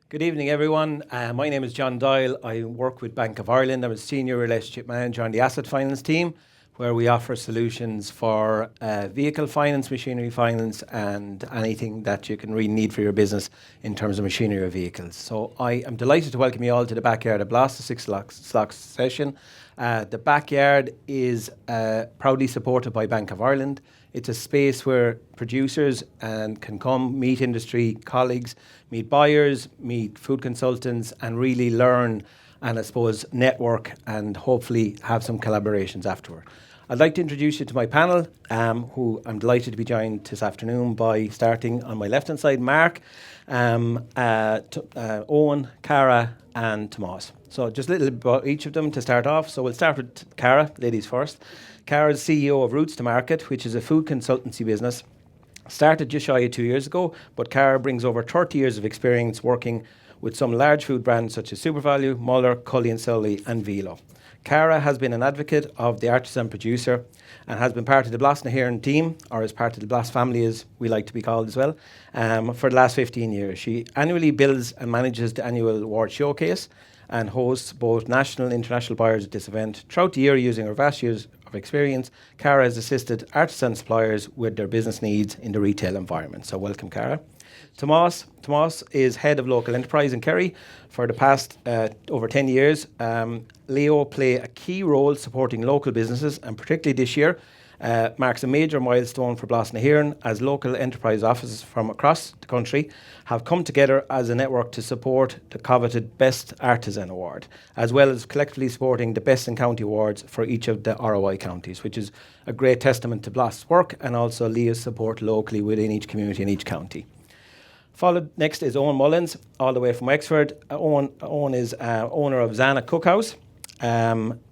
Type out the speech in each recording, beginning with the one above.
Good evening, everyone. My name is John Doyle. I work with Bank of Ireland. I'm a Senior Relationship Manager on the Asset Finance team, where we offer solutions for vehicle finance, machinery finance, and anything that you can really need for your business in terms of machinery or vehicles. So I am delighted to welcome you all to the backyard of Blast, the 6 o'clock session. The backyard is proudly supported by Bank of Ireland. It's a space where producers can come, meet industry colleagues, meet buyers, meet food consultants, and really learn and, I suppose, network and hopefully have some collaborations afterward. I'd like to introduce you to my panel, who I'm delighted to be joined this afternoon by, starting on my left-hand side, Mark, Owen, Cara, and Tomas. So just a little about each of them to start off. So we'll start with Cara, ladies first. Cara is CEO of Routes to Market, which is a food consultancy business. Started just shy of 2 years ago, but Cara brings over 30 years of experience working with some large food brands such as SuperValu, Muller, Cully & Sully and Velo. Cara has been an advocate of the artisan producer and has been part of the Blast na Héireann team, or as part of the Blast family as we like to be called as well, for the last 15 years. She annually builds and manages the annual award showcase and hosts both national and international buyers at this event. Throughout the year, using her vast years of experience, Cara has assisted artisan suppliers with their business needs in the retail environment. So welcome, Cara. Tomas is head of local enterprise in Kerry for the past over 10 years. Leo play a key role supporting local businesses, and particularly this year marks a major milestone for Blast na Héireann, as local enterprise offices from across the country have come together as a network to support the coveted Best Artisan Award, as well as collectively supporting the Best in County Awards for each of the ROI counties, which is a great testament to Blast's work and also Leo's support locally within each community in each county. Followed next is Owen Mullins, all the way from Wexford. Owen is owner of Zana Cookhouse,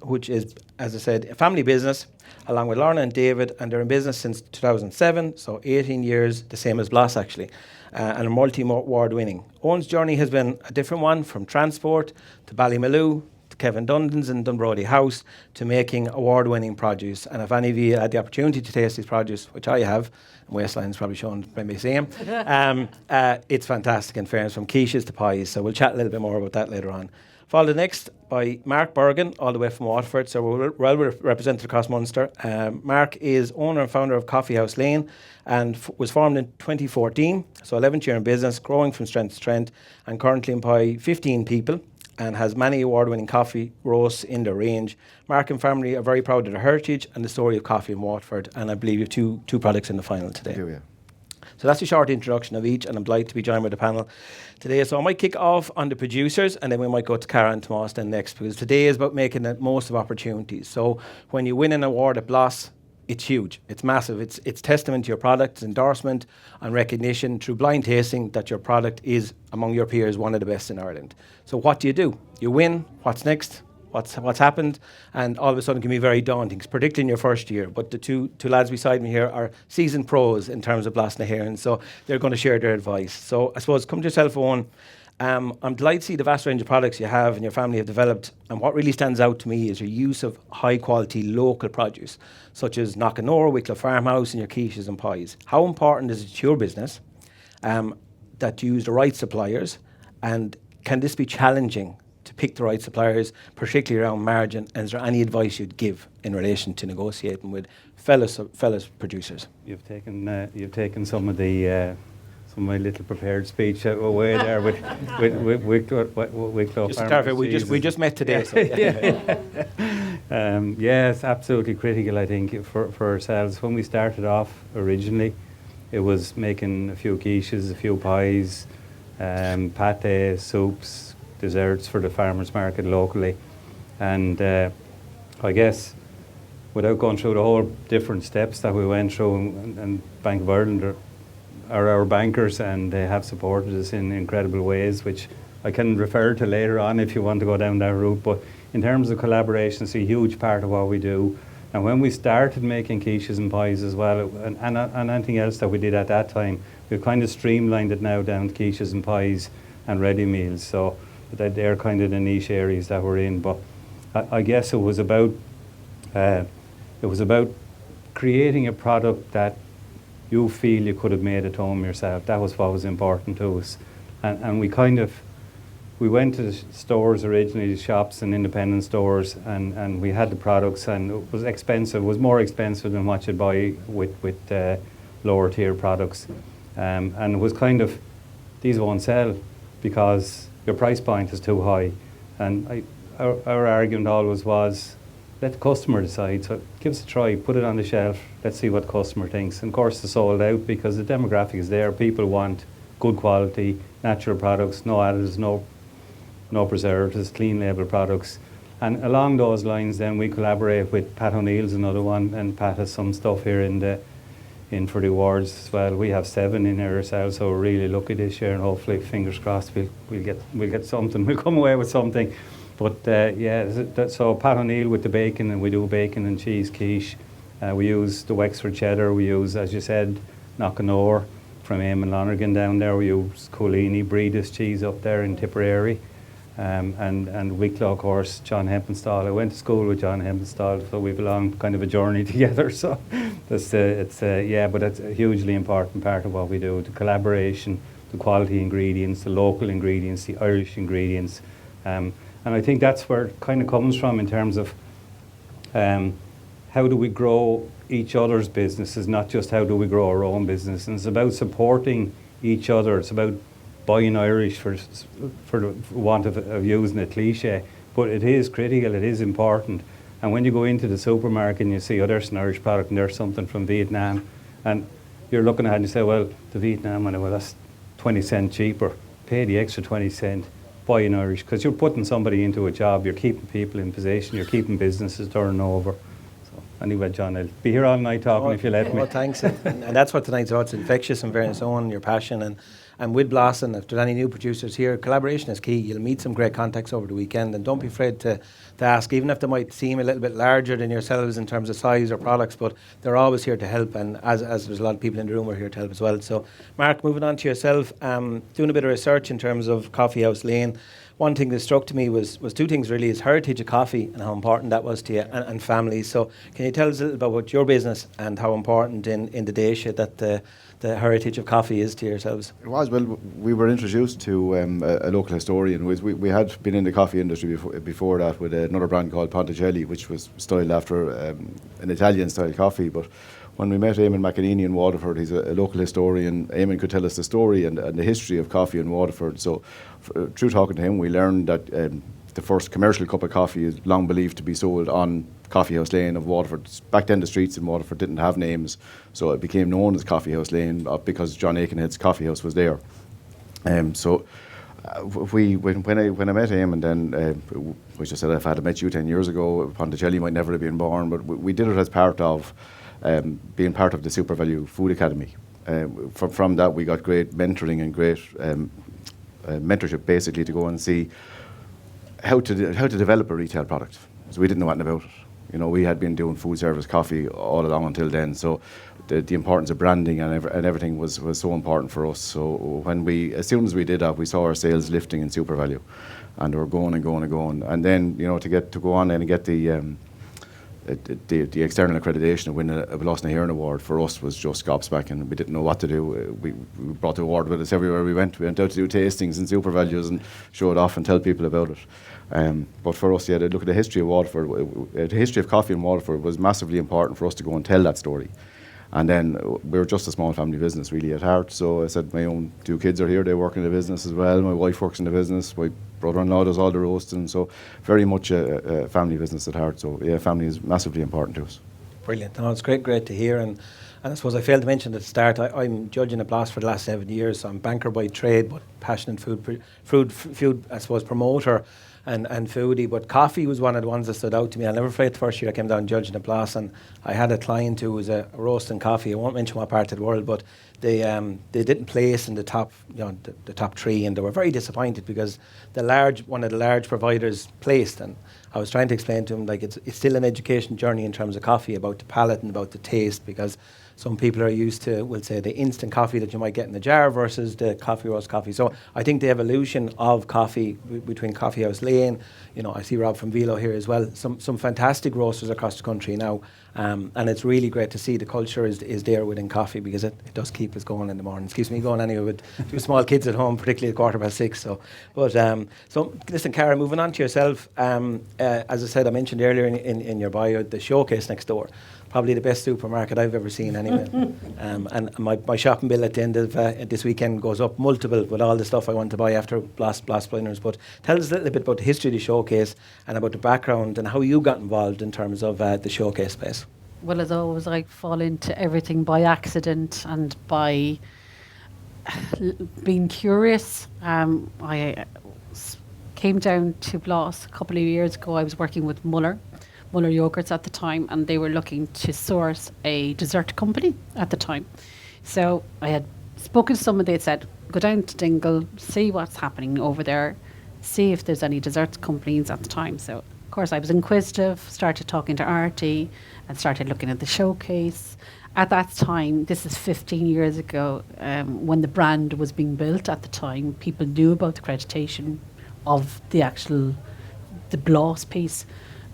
which is, as I said, a family business, along with Lorna and David, and they're in business since 2007, so 18 years, the same as Blas actually, and are multi-award winning. Owen's journey has been a different one, from transport to Ballymaloe, to Kevin Dundon's and Dunbrody House, to making award-winning produce. And if any of you had the opportunity to taste these produce, which I have, and Waistline's probably shown by me seeing, it's fantastic in fairness, from quiches to pies. So we'll chat a little bit more about that later on. Followed next by Mark Bergen, all the way from Waterford, so we're well represented across Munster. Mark is owner and founder of Coffee House Lane and was formed in 2014, so 11th year in business, growing from strength to strength, and currently employ 15 people and has many award-winning coffee roasts in their range. Mark and family are very proud of their heritage and the story of coffee in Waterford, and I believe you have two products in the final today. Here we are. So that's a short introduction of each, and I'm delighted to be joined by the panel today. So I might kick off on the producers, and then we might go to Cara and Tomas then next, because today is about making the most of opportunities. So when you win an award at Blas, it's huge, it's massive, it's testament to your product, it's endorsement and recognition through blind tasting that your product is, among your peers, one of the best in Ireland. So what do? You win, what's next? What's happened, and all of a sudden can be very daunting, particularly in your first year. But the two lads beside me here are seasoned pros in terms of Blast na Héireann, so they're going to share their advice. So I suppose, come to yourself, Owen. I'm delighted to see the vast range of products you have and your family have developed, and what really stands out to me is your use of high quality local produce, such as Knockanore, Wicklow Farmhouse, and your quiches and pies. How important is it to your business that you use the right suppliers, and can this be challenging to pick the right suppliers, particularly around margin? And is there any advice you'd give in relation to negotiating with fellow producers? You've taken some of my little prepared speech away there with Wicklow. Just to clarify, we just met today. So. Yes, absolutely critical, I think, for ourselves. When we started off originally, it was making a few quiches, a few pies, pate, soups, desserts for the farmers market locally, and I guess without going through the whole different steps that we went through, and Bank of Ireland are our bankers, and they have supported us in incredible ways, which I can refer to later on if you want to go down that route. But in terms of collaboration, it's a huge part of what we do. And when we started making quiches and pies as well, and anything else that we did at that time, we've kind of streamlined it now down to quiches and pies and ready meals. So they're kind of the niche areas that we're in. But I guess it was about creating a product that you feel you could have made at home yourself. That was what was important to us. And we kind of we went to the stores originally, the shops and independent stores, and we had the products, and it was expensive. It was more expensive than what you'd buy with lower tier products, and it was kind of, these won't sell because your price point is too high. And our argument always was, let the customer decide. So give us a try, put it on the shelf, let's see what the customer thinks. And of course it's sold out because the demographic is there. People want good quality, natural products, no additives, no preservatives, clean label products. And along those lines then we collaborate with Pat O'Neill's another one, and Pat has some stuff here in for the awards as well. We have 7 in here ourselves, so we're really lucky this year, and hopefully, fingers crossed, we'll get something. We'll come away with something. But so Pat O'Neill with the bacon, and we do bacon and cheese quiche. We use the Wexford cheddar. We use, as you said, Knockanoor from Eamon Lonergan down there. We use Colini Breedis cheese up there in Tipperary. And Wicklow, of course, John Hempenstall. I went to school with John Hempenstall, so we've a long kind of a journey together. So but it's a hugely important part of what we do: the collaboration, the quality ingredients, the local ingredients, the Irish ingredients, and I think that's where it kind of comes from in terms of how do we grow each other's businesses, not just how do we grow our own business. And it's about supporting each other. It's about buying Irish for the want of using a cliche, but it is critical, it is important. And when you go into the supermarket and you see, oh, there's an Irish product and there's something from Vietnam, and you're looking at it and you say, well, the Vietnam one, well, that's 20 cents cheaper. Pay the extra 20 cents, buy an Irish, because you're putting somebody into a job, you're keeping people in position, you're keeping businesses turning over. So anyway, John, I'll be here all night talking if you let me. Well, thanks. And that's what tonight's about. It's infectious and very own, your passion. And with Blossom, if there's any new producers here, collaboration is key. You'll meet some great contacts over the weekend, and don't be afraid to ask, even if they might seem a little bit larger than yourselves in terms of size or products, but they're always here to help, and as there's a lot of people in the room, are here to help as well. So, Mark, moving on to yourself, doing a bit of research in terms of Coffee House Lane. One thing that struck to me was 2 things really, is heritage of coffee and how important that was to you, and family. So can you tell us a little bit about your business and how important in the Daisha that the heritage of coffee is to yourselves? It was, well, we were introduced to a local historian. We had been in the coffee industry before that with another brand called Ponticelli, which was styled after an Italian-style coffee. But when we met Eamon McAneeney in Waterford, he's a local historian. Eamon could tell us the story and the history of coffee in Waterford. So through talking to him, we learned that the first commercial cup of coffee is long believed to be sold on Coffee House Lane of Waterford. Back then the streets in Waterford didn't have names, so it became known as Coffee House Lane because John Aikenhead's coffee house was there. When I met him, and then which I said, if I had met you 10 years ago, Ponticelli might never have been born, but we did it as part of being part of the Super Value Food Academy. From that we got great mentoring and great mentorship, basically, to go and see how to develop a retail product. So we didn't know anything about it. You know, we had been doing food service coffee all along until then. So the importance of branding and everything was so important for us. So as soon as we did that, we saw our sales lifting in Super Value, and they were going and going and going. And then, you know, to go on and get the external accreditation and win a Blossom Hearing Award for us was just gobsmacking. We didn't know what to do. We brought the award with us everywhere we went. We went out to do tastings and Super Values and show it off and tell people about it. But for us, yeah, look at the history of Waterford. The history of coffee in Waterford was massively important for us to go and tell that story. And then we were just a small family business, really, at heart. So I said, my own 2 kids are here. They work in the business as well. My wife works in the business. My brother-in-law does all the roasting. So very much a family business at heart. So yeah, family is massively important to us. Brilliant. No, it's great to hear. And I suppose I failed to mention at the start, I'm judging at Blast for the last 7 years. So I'm banker by trade, but passionate food I suppose, promoter and foodie. But coffee was one of the ones that stood out to me. I'll never forget the first year I came down judging at Blast, and I had a client who was a roasting coffee. I won't mention what part of the world, but they didn't place in the top, the top 3, and they were very disappointed because one of the large providers placed. And I was trying to explain to them, like, it's still an education journey in terms of coffee, about the palate and about the taste, because some people are used to, we'll say, the instant coffee that you might get in a jar versus the coffee roast coffee. So I think the evolution of coffee between Coffee House Lane, I see Rob from Velo here as well, some fantastic roasters across the country now, And it's really great to see the culture is there within coffee, because it does keep us going in the mornings. Keeps me going anyway with two small kids at home, particularly at 6:15. So listen, Cara, moving on to yourself. As I said, I mentioned earlier in your bio, the showcase next door. Probably the best supermarket I've ever seen anyway. And my shopping bill at the end of this weekend goes up multiple with all the stuff I want to buy after Blast Blinders. But tell us a little bit about the history of the showcase and about the background and how you got involved in terms of the showcase space. Well, as always, I fall into everything by accident and by being curious. Came down to Bloss a couple of years ago. I was working with Muller Yogurts at the time, and they were looking to source a dessert company at the time. So I had spoken to someone. They had said, go down to Dingle, see what's happening over there, see if there's any dessert companies at the time. So, of course, I was inquisitive, started talking to Artie and started looking at the showcase. At that time, this is 15 years ago, when the brand was being built at the time, people knew about the accreditation of the Bloss piece.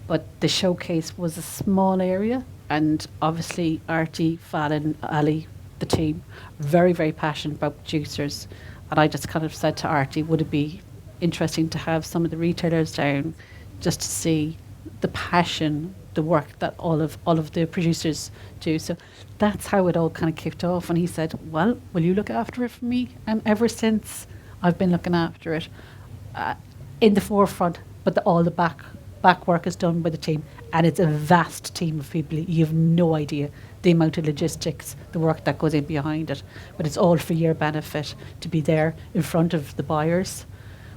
But the showcase was a small area, and obviously Artie, Fallon, Ali, the team, very, very passionate about producers. And I just kind of said to Artie, would it be interesting to have some of the retailers down just to see the passion, the work that all of the producers do. So that's how it all kind of kicked off. And he said, well, will you look after it for me? And ever since, I've been looking after it in the forefront, but all the back work is done by the team, and it's a vast team of people. You have no idea the amount of logistics, the work that goes in behind it, but it's all for your benefit to be there in front of the buyers,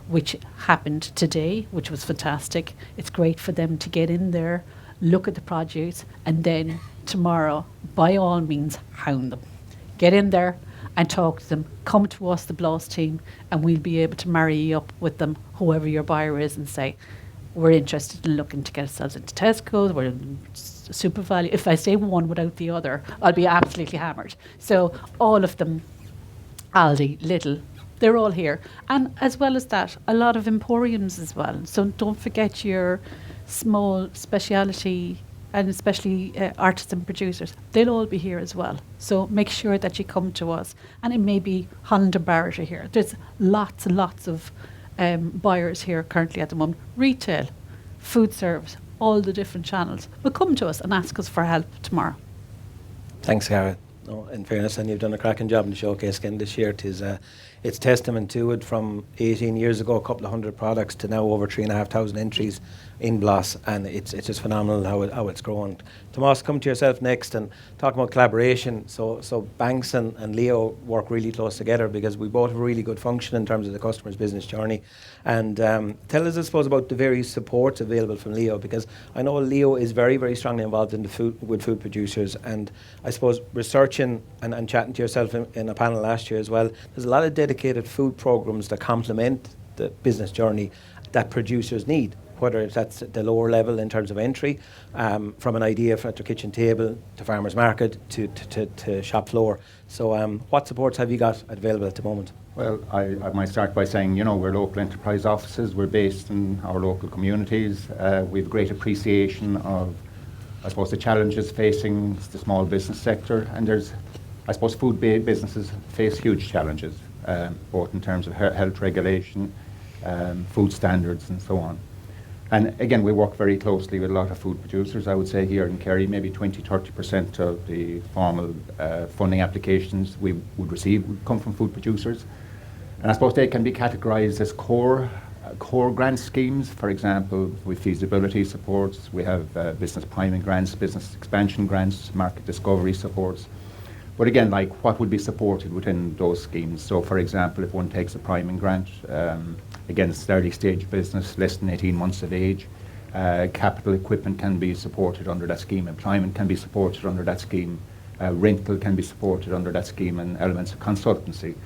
which happened today, which was fantastic. It's great for them to get in there, look at the produce, and then tomorrow, by all means, hound them. Get in there and talk to them. Come to us, the Bloss team, and we'll be able to marry you up with them, whoever your buyer is, and say, we're interested in looking to get ourselves into Tesco's, we're in Super Value. If I say one without the other, I'll be absolutely hammered. So all of them, Aldi, Lidl, they're all here. And as well as that, a lot of emporiums as well. So don't forget your small speciality and especially artisan producers. They'll all be here as well. So make sure that you come to us. And it may be Holland and Barrett are here. There's lots and lots of buyers here currently at the moment. Retail, food service, all the different channels. But come to us and ask us for help tomorrow. Thanks, Cara. No, in fairness, and you've done a cracking job in the showcase again this year. It's testament to it, from 18 years ago, a couple of hundred products, to now over 3,500 entries in Bloss, and it's just phenomenal how it's grown. Tomas, come to yourself next and talk about collaboration. So Banks and Leo work really close together, because we both have a really good function in terms of the customer's business journey. And tell us, I suppose, about the various supports available from Leo, because I know Leo is very, very strongly involved in with food producers, and I suppose researching and chatting to yourself in a panel last year as well, there's a lot of dedicated food programs that complement the business journey that producers need, whether that's at the lower level in terms of entry, from an idea at their kitchen table to farmers market to shop floor. So what supports have you got available at the moment? Well, I might start by saying, we're local enterprise offices. We're based in our local communities. We have great appreciation of, I suppose, the challenges facing the small business sector. And I suppose, food-based businesses face huge challenges, both in terms of health regulation, food standards, and so on. And again, we work very closely with a lot of food producers. I would say here in Kerry, maybe 20-30% of the formal funding applications we would receive would come from food producers. And I suppose they can be categorised as core grant schemes. For example, with feasibility supports, we have business priming grants, business expansion grants, market discovery supports. But again, like, what would be supported within those schemes? So, for example, if one takes a priming grant, again, it's early stage business, less than 18 months of age, capital equipment can be supported under that scheme, employment can be supported under that scheme, rental can be supported under that scheme, and elements of consultancy.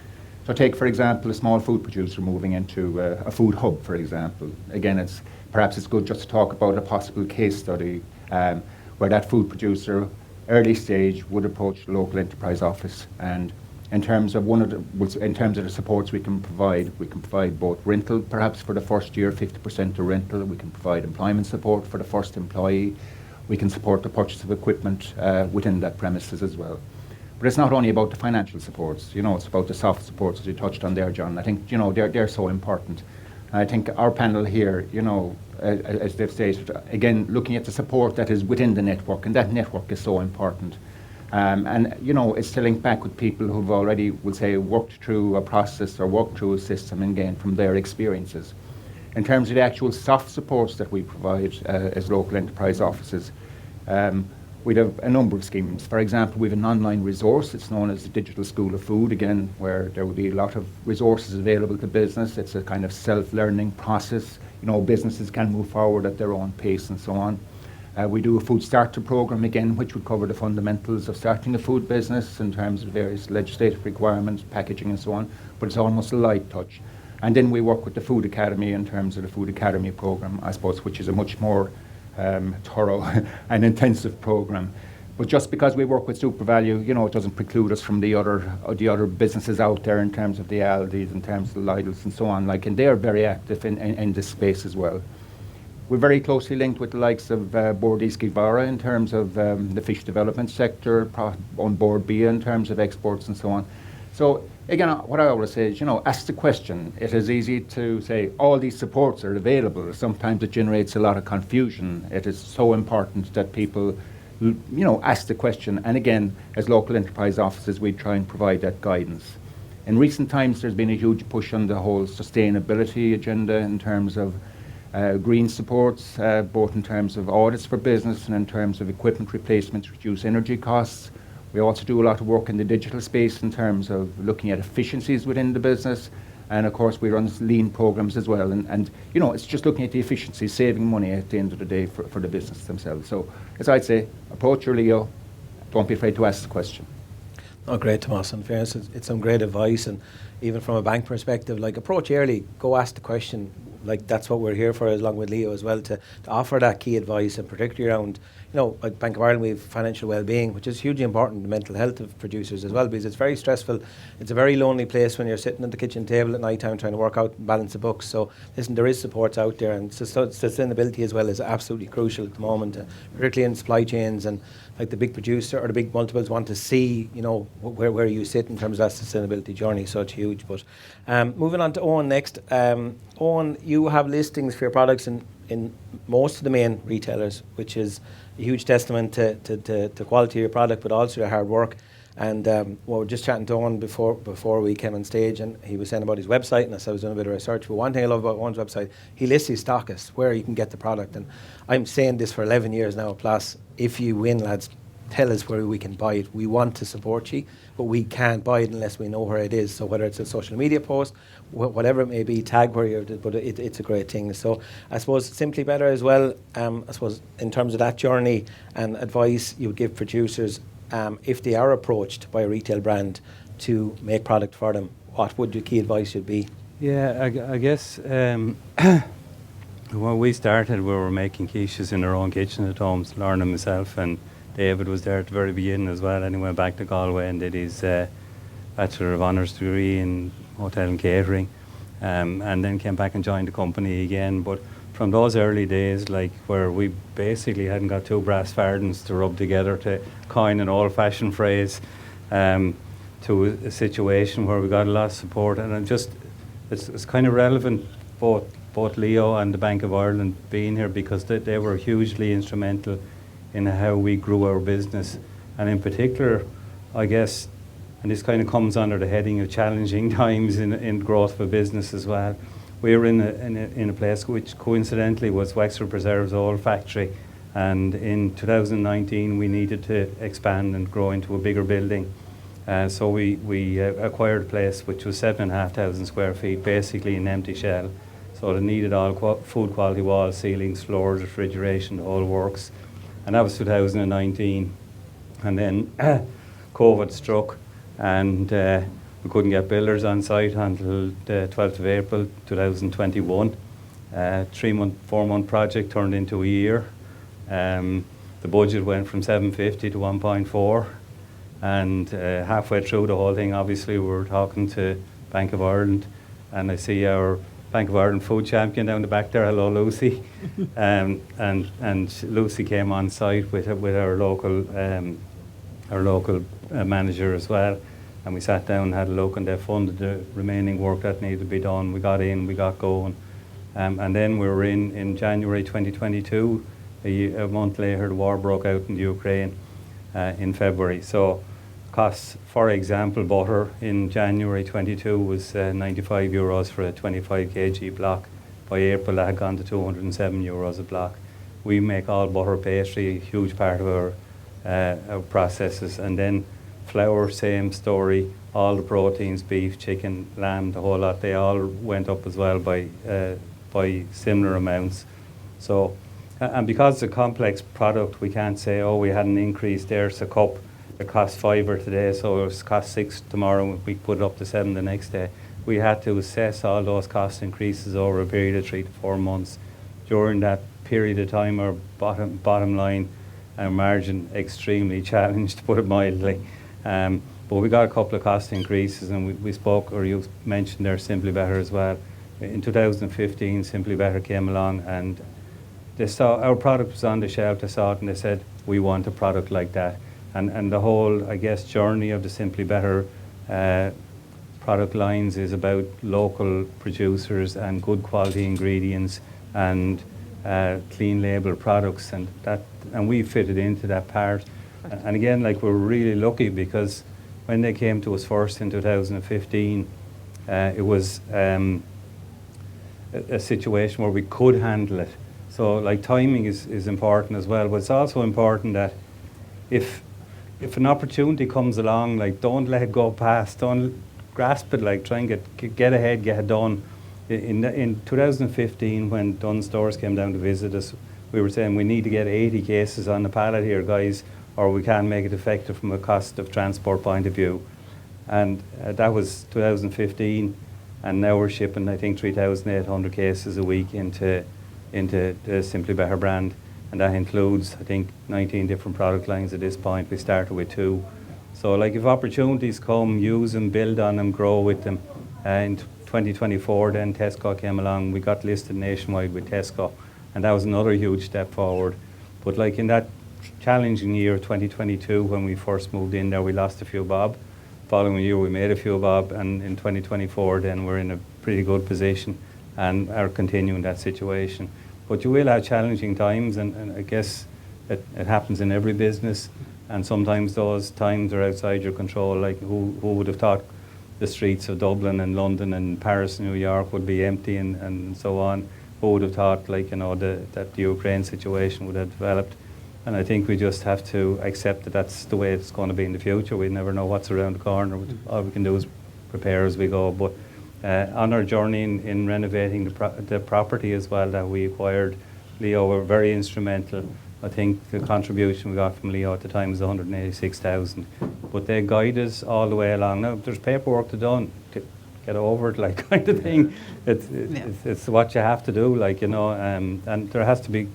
So take, for example, a small food producer moving into a food hub, for example. Again, perhaps it's good just to talk about a possible case study where that food producer, early stage, would approach the local enterprise office, and in terms of the supports we can provide both rental, perhaps for the first year, 50% of rental. We can provide employment support for the first employee. we can support the purchase of equipment within that premises as well. But it's not only about the financial supports, it's about the soft supports, as you touched on there, John. I think, they're so important. I think our panel here, as they've stated, again, looking at the support that is within the network, and that network is so important. And it's to link back with people who've already, we'll say, worked through a process or worked through a system and gained from their experiences. In terms of the actual soft supports that we provide as local enterprise offices, we'd have a number of schemes. For example, we have an online resource. It's known as the Digital School of Food, again, where there will be a lot of resources available to business. It's a kind of self-learning process. Businesses can move forward at their own pace and so on. We do a food starter program, again, which would cover the fundamentals of starting a food business in terms of various legislative requirements, packaging and so on, but it's almost a light touch. And then we work with the Food Academy in terms of the Food Academy program, I suppose, which is a much more thorough and intensive program. But just because we work with SuperValue, it doesn't preclude us from the other businesses out there in terms of the Aldis, in terms of the Lidls and so on, and they are very active in this space as well. We're very closely linked with the likes of Bordis Givara in terms of the fish development sector, on board BIA in terms of exports and so on. So again, what I always say is, ask the question. It is easy to say all these supports are available. Sometimes it generates a lot of confusion. It is so important that people, ask the question. And again, as local enterprise offices, we try and provide that guidance. In recent times, there's been a huge push on the whole sustainability agenda in terms of green supports, both in terms of audits for business and in terms of equipment replacements to reduce energy costs. We also do a lot of work in the digital space in terms of looking at efficiencies within the business. And of course, we run lean programs as well. And it's just looking at the efficiency, saving money at the end of the day for the business themselves. So as I'd say, approach your Leo. Don't be afraid to ask the question. Oh, great, Tomas. In fairness, it's some great advice. And even from a bank perspective, approach early, go ask the question. That's what we're here for, along with Leo as well, to offer that key advice, and particularly around, like Bank of Ireland, we have financial well-being, which is hugely important, the mental health of producers as well, because it's very stressful. It's a very lonely place when you're sitting at the kitchen table at night time trying to work out and balance the books. So listen, there is supports out there, and sustainability as well is absolutely crucial at the moment, particularly in supply chains, and the big producer or the big multiples want to see, where you sit in terms of that sustainability journey. So it's huge. But moving on to Owen next. Owen, you have listings for your products in most of the main retailers, which is a huge testament to the quality of your product, but also your hard work. And we were just chatting to Owen before we came on stage, and he was saying about his website, and I was doing a bit of research. But one thing I love about Owen's website, he lists his stockists, where you can get the product. And I'm saying this for 11 years now, plus, if you win, lads, tell us where we can buy it. We want to support you, but we can't buy it unless we know where it is. So whether it's a social media post, whatever it may be, tag where you're, but it's a great thing. So I suppose Simply Better as well, I suppose in terms of that journey and advice you would give producers, if they are approached by a retail brand to make product for them, what would your key advice should be? Yeah, I guess when we started, we were making quiches in our own kitchen at home, Lauren and myself, and David was there at the very beginning as well, and he went back to Galway and did his Bachelor of Honours degree in Hotel and Catering, and then came back and joined the company again. But from those early days, where we basically hadn't got two brass fardens to rub together, to coin an old-fashioned phrase, to a situation where we got a lot of support, and it's kind of relevant, both Leo and the Bank of Ireland being here, because they were hugely instrumental in how we grew our business. And in particular, I guess, and this kind of comes under the heading of challenging times in growth of a business as well. We were in a place which coincidentally was Wexford Preserve's old factory, and in 2019 we needed to expand and grow into a bigger building. So we acquired a place which was 7,500 square feet, basically an empty shell. So it needed all food quality walls, ceilings, floors, refrigeration, the whole works. And that was 2019. And then COVID struck, and we couldn't get builders on site until the 12th of April 2021. 4-month project turned into a year. The budget went from 750 to 1.4. And halfway through the whole thing, obviously, we were talking to Bank of Ireland, and I see our Bank of Ireland food champion down the back there. Hello, Lucy. And Lucy came on site with our local manager as well. And we sat down and had a look, and they funded the remaining work that needed to be done. We got in, we got going. And then we were in January 2022. A month later, the war broke out in the Ukraine in February. So costs, for example, butter in January 22 was 95 euros for a 25 kg block. By April, that had gone to 207 euros a block. We make all butter pastry, a huge part of our processes. And then flour, same story. All the proteins, beef, chicken, lamb, the whole lot, they all went up as well by similar amounts. So, and because it's a complex product, we can't say, oh, we had an increase there. It's a cup. It cost €5 today, so it cost €6 tomorrow. We put it up to €7 the next day. We had to assess all those cost increases over a period of 3 to 4 months. During that period of time, our bottom line, our margin, extremely challenged, to put it mildly. But we got a couple of cost increases, and we spoke, or you mentioned there, Simply Better as well. In 2015, Simply Better came along, and they saw our product was on the shelf. They saw it, and they said, we want a product like that. And the whole, I guess, journey of the Simply Better product lines is about local producers and good quality ingredients and clean label products, and we fitted into that part. And again, like, we're really lucky, because when they came to us first in 2015, it was a situation where we could handle it. So, like, timing is important as well, but it's also important that if an opportunity comes along, like, don't let it go past, don't grasp it, like, try and get ahead, get it done. In 2015, when Dunnes Stores came down to visit us, we were saying we need to get 80 cases on the pallet here, guys, or we can't make it effective from a cost of transport point of view. And that was 2015, and now we're shipping, I think, 3,800 cases a week into the Simply Better brand. And that includes, I think, 19 different product lines at this point. We started with 2. So, like, if opportunities come, use them, build on them, grow with them. In 2024, then Tesco came along. We got listed nationwide with Tesco, and that was another huge step forward. But, like, in that challenging year, 2022, when we first moved in there, we lost a few bob. Following year, we made a few bob, and in 2024, then we're in a pretty good position and are continuing that situation. But you will have challenging times, and I guess it happens in every business, and sometimes those times are outside your control. Like, who would have thought the streets of Dublin and London and Paris and New York would be empty and so on? Who would have thought, like, that the Ukraine situation would have developed? And I think we just have to accept that that's the way it's going to be in the future. We never know what's around the corner. All we can do is prepare as we go. But on our journey in renovating the property as well that we acquired, Leo were very instrumental. I think the contribution we got from Leo at the time was 186,000. But they guide us all the way along. Now, there's paperwork to done. Get over it, like, kind of thing. It's what you have to do, like, and there has to be,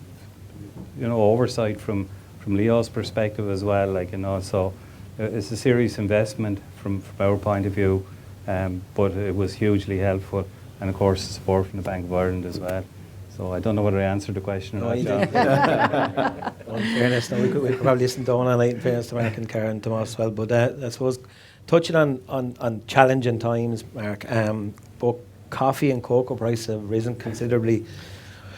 oversight from Leo's perspective as well, like, so it's a serious investment from our point of view, but it was hugely helpful, and of course the support from the Bank of Ireland as well. So I don't know whether I answered the question or not, John. Well, in fairness, we could probably listen to all night, in fairness to Mark and Cara and Tomas as well, but I suppose touching on challenging times, Mark, both coffee and cocoa prices have risen considerably.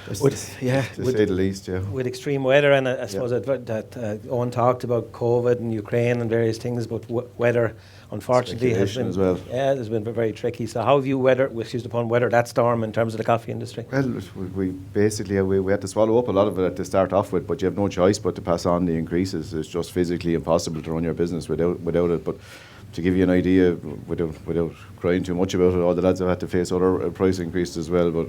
To say the least, yeah. With extreme weather, and I suppose that Owen talked about COVID and Ukraine and various things, but weather, unfortunately, has been as well. Yeah, it's been very tricky. So how have you weathered that storm in terms of the coffee industry? Well, we basically we had to swallow up a lot of it to start off with, but you have no choice but to pass on the increases. It's just physically impossible to run your business without it. But to give you an idea, without crying too much about it, all the lads have had to face other price increases as well. But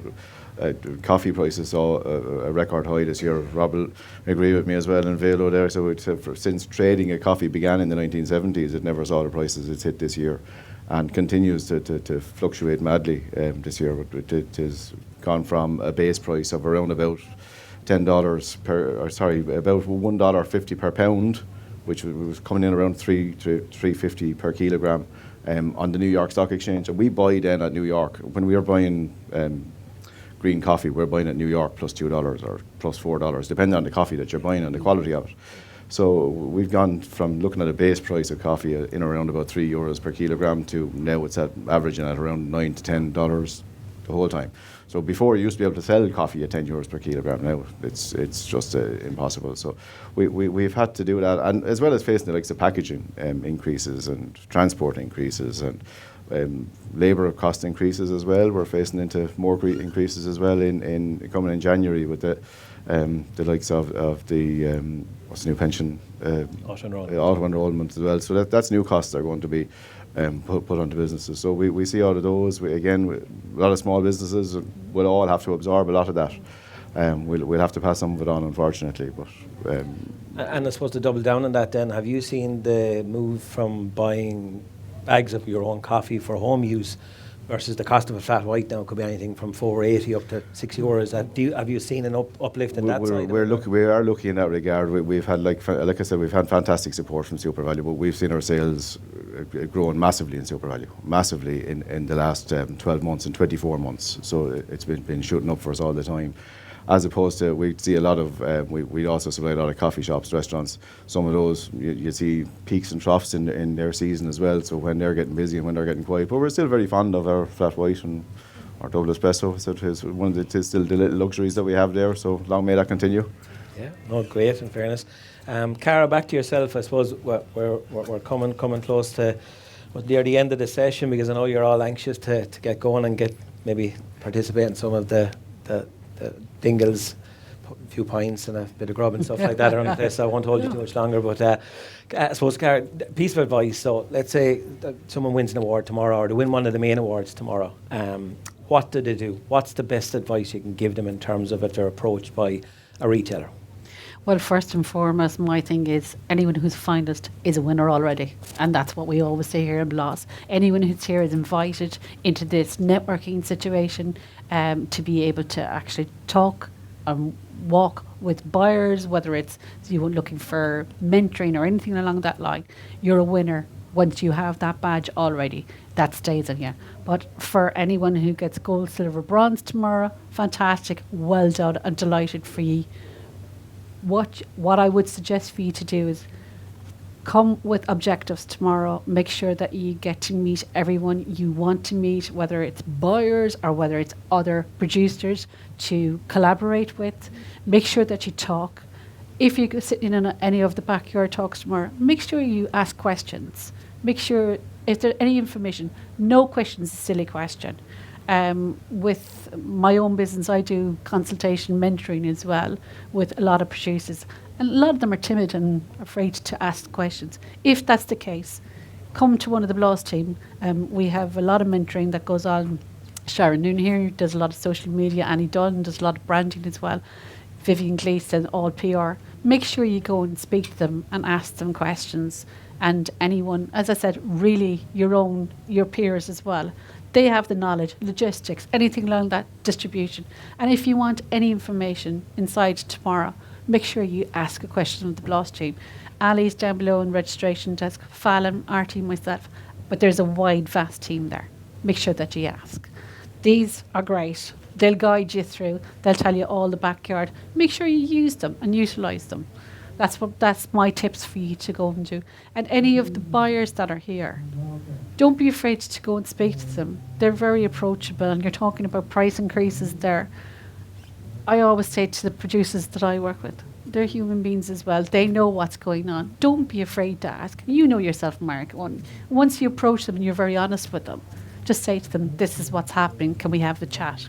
coffee prices saw a record high this year. Rob will agree with me as well in Velo there. So since trading of coffee began in the 1970s, it never saw the prices it's hit this year, and continues to fluctuate madly this year. But it has gone from a base price of around about about $1.50 per pound, which was coming in around $3 to $3.50 per kilogram on the New York Stock Exchange. And we buy then at New York. When we are buying green coffee, we're buying it in New York plus $2 or plus $4, depending on the coffee that you're buying and the quality of it. So we've gone from looking at a base price of coffee in around about €3 per kilogram to now it's averaging at around $9 to $10 the whole time. So before you used to be able to sell coffee at €10 per kilogram. Now it's just impossible. So we've had to do that, and as well as facing the likes of packaging increases and transport increases and labour cost increases as well. We're facing into more increases as well in coming in January with the likes of the what's the new pension auto enrolment as well. So that's new costs that are going to be put onto businesses. So we see all of those. A lot of small businesses will all have to absorb a lot of that. We'll have to pass some of it on, unfortunately. But and I suppose to double down on that, then, have you seen the move from buying bags of your own coffee for home use versus the cost of a flat white now? It could be anything from €4.80 up to €6. Have you seen an uplift in that side? We are looking in that regard. We've had, like I said, we've had fantastic support from Super Value, but we've seen our sales growing massively in Super Value, massively in the last 12 months and 24 months. So it's been shooting up for us all the time. As opposed to, we see a lot of, we also supply a lot of coffee shops, restaurants. Some of those, you see peaks and troughs in their season as well, so when they're getting busy and when they're getting quiet. But we're still very fond of our flat white and our double espresso. So it's still the little luxuries that we have there, so long may that continue. Yeah, no, great, in fairness. Cara, back to yourself. I suppose we're coming close to near the end of the session, because I know you're all anxious to get going and maybe participate in some of the dingles, a few pints and a bit of grub and stuff like that around the place. So I won't hold you too much longer. But I suppose, Cara, piece of advice. So let's say that someone wins an award tomorrow, or they win one of the main awards tomorrow. What do they do? What's the best advice you can give them in terms of if they're approached by a retailer? Well, first and foremost, my thing is anyone who's a finalist is a winner already. And that's what we always say here in Bloss. Anyone who's here is invited into this networking situation to be able to actually talk and walk with buyers, whether it's you were looking for mentoring or anything along that line. You're a winner once you have that badge already. That stays on you. But for anyone who gets gold, silver, bronze tomorrow, fantastic, well done, and delighted for you. What I would suggest for you to do is come with objectives tomorrow. Make sure that you get to meet everyone you want to meet, whether it's buyers or whether it's other producers to collaborate with. Make sure that you talk. If you go sitting in any of the backyard talks tomorrow, make sure you ask questions. Make sure if there's any information, no question is a silly question. With my own business, I do consultation mentoring as well with a lot of producers. And a lot of them are timid and afraid to ask questions. If that's the case, come to one of the Bloss team. We have a lot of mentoring that goes on. Sharon Noon here does a lot of social media. Annie Dunn does a lot of branding as well. Vivian Gleason, all PR. Make sure you go and speak to them and ask them questions. And anyone, as I said, really your peers as well. They have the knowledge, logistics, anything along that distribution. And if you want any information inside tomorrow, make sure you ask a question of the Bloss team. Ali's down below in registration desk, Fallon, Artie, myself. But there's a wide, vast team there. Make sure that you ask. These are great. They'll guide you through. They'll tell you all the backyard. Make sure you use them and utilise them. That's my tips for you to go and do. And any of the buyers that are here, don't be afraid to go and speak to them. They're very approachable, and you're talking about price increases there. I always say to the producers that I work with, they're human beings as well. They know what's going on. Don't be afraid to ask. You know yourself, Mark. Once you approach them and you're very honest with them, just say to them, this is what's happening. Can we have a chat?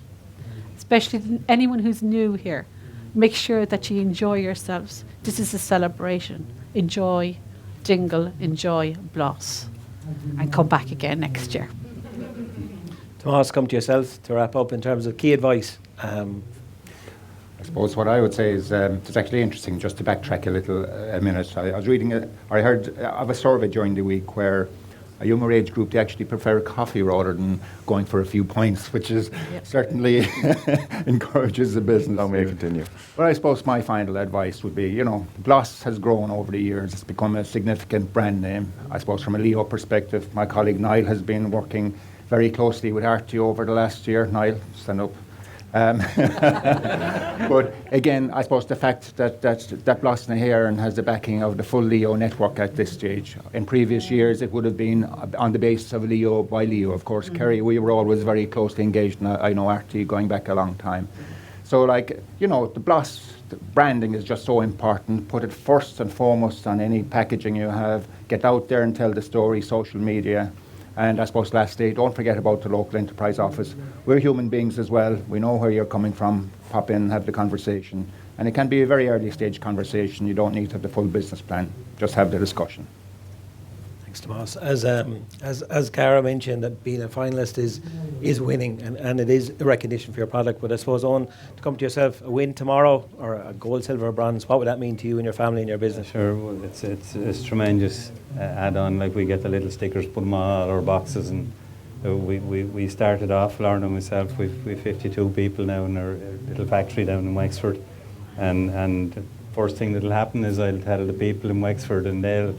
Especially anyone who's new here. Make sure that you enjoy yourselves. This is a celebration. Enjoy Dingle, enjoy Bloss, and come back again next year. Tomas, come to yourself to wrap up in terms of key advice. I suppose what I would say is it's actually interesting, just to backtrack a minute. I was reading, I heard of a survey during the week where a younger age group, they actually prefer coffee rather than going for a few pints, which is certainly encourages the business. Long may it continue. But I suppose my final advice would be, Bloss has grown over the years. It's become a significant brand name. I suppose from a Leo perspective, my colleague Niall has been working very closely with Artie over the last year. Niall, stand up. But again, I suppose the fact that Blossom na hÉireann has the backing of the full Leo network at this stage. In previous years, it would have been on the basis of Leo by Leo. Of course, Kerry, we were always very closely engaged, and I know Artie going back a long time. So, like, you know, the branding is just so important. Put it first and foremost on any packaging you have. Get out there and tell the story, social media. And I suppose lastly, don't forget about the local enterprise office. We're human beings as well. We know where you're coming from. Pop in, have the conversation. And it can be a very early stage conversation. You don't need to have the full business plan. Just have the discussion. Thanks, Tomas. As Cara mentioned, that being a finalist is winning, and it is a recognition for your product. But I suppose, Owen, to come to yourself, a win tomorrow, or a gold, silver, or bronze, what would that mean to you and your family and your business? Sure, well, it's tremendous add-on. Like, we get the little stickers, put them on all our boxes, and we started off, Lauren and myself, we've 52 people now in our little factory down in Wexford, and the first thing that'll happen is I'll tell the people in Wexford, and there'll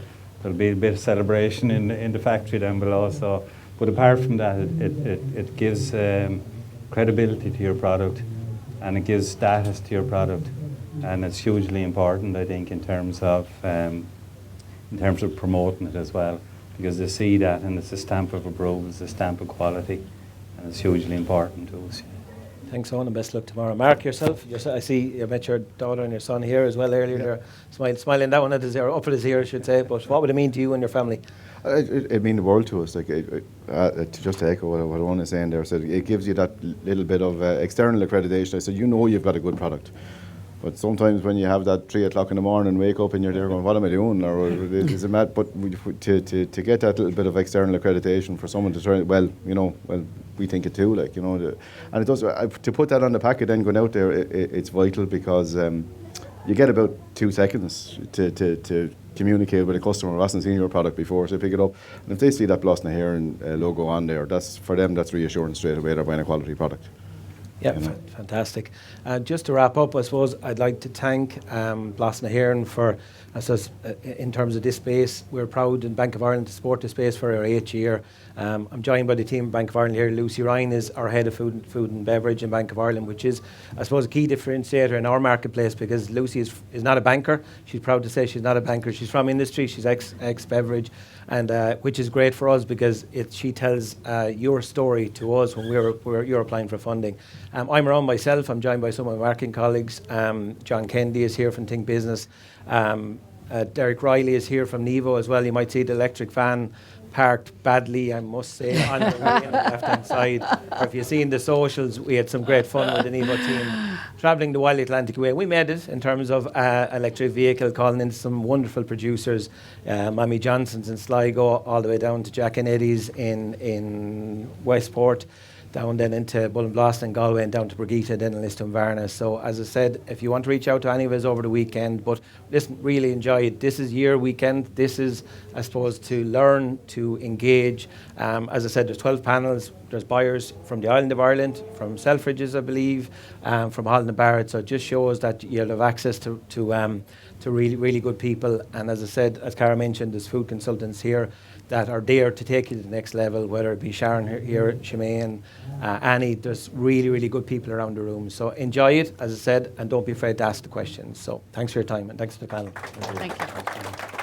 be a bit of celebration in the factory down below. So, but apart from that, it gives credibility to your product, and it gives status to your product, and it's hugely important, I think, in terms of promoting it as well, because they see that, and it's a stamp of approval, it's a stamp of quality, and it's hugely important to us. Thanks, Owen, and best luck tomorrow. Mark, yourself, I see you met your daughter and your son here as well earlier. Yeah. They're smiling down at his ear, up at his ear, I should say. But what would it mean to you and your family? It means the world to us. Like, just to echo what Owen is saying there, so it gives you that little bit of external accreditation. I said, you know, you've got a good product. But sometimes when you have that 3 o'clock in the morning, wake up and you're there going, what am I doing? Or is it mad? But to get that little bit of external accreditation for someone to try, we think it too, like, you know. And it does, to put that on the packet and going out there, it's vital, because you get about 2 seconds to communicate with a customer who hasn't seen your product before, so they pick it up. And if they see that Blossom na hÉireann logo on there, for them, that's reassurance straight away they're buying a quality product. Yeah, fantastic. Just to wrap up, I suppose I'd like to thank Blossom na hÉireann for, I suppose, in terms of this space. We're proud in Bank of Ireland to support this space for our 8th year. I'm joined by the team of Bank of Ireland here. Lucy Ryan is our head of food and beverage in Bank of Ireland, which is, I suppose, a key differentiator in our marketplace, because Lucy is not a banker. She's proud to say she's not a banker. She's from industry. She's ex-beverage, and which is great for us, because she tells your story to us when you're applying for funding. I'm around myself. I'm joined by some of my marketing colleagues. John Kennedy is here from Think Business. Derek Riley is here from Nevo as well. You might see the electric van parked badly, I must say, on the way on the left-hand side. Or if you've seen the socials, we had some great fun with the Nevo team travelling the Wild Atlantic way. We made it in terms of electric vehicle, calling in some wonderful producers, Mammy Johnson's in Sligo, all the way down to Jack and Eddie's in Westport, down then into Bullinblossom and Galway, and down to Brigitte, then in Liston-Varna. So, as I said, if you want to reach out to any of us over the weekend, but listen, really enjoy it. This is your weekend. This is, I suppose, to learn, to engage. As I said, there's 12 panels. There's buyers from the island of Ireland, from Selfridges, I believe, from Holland and Barrett. So it just shows that you'll have access to really, really good people. And as I said, as Cara mentioned, there's food consultants here that are there to take you to the next level, whether it be Sharon here, Shemaine, Annie. There's really, really good people around the room. So enjoy it, as I said, and don't be afraid to ask the questions. So thanks for your time, and thanks to the panel. Thank you.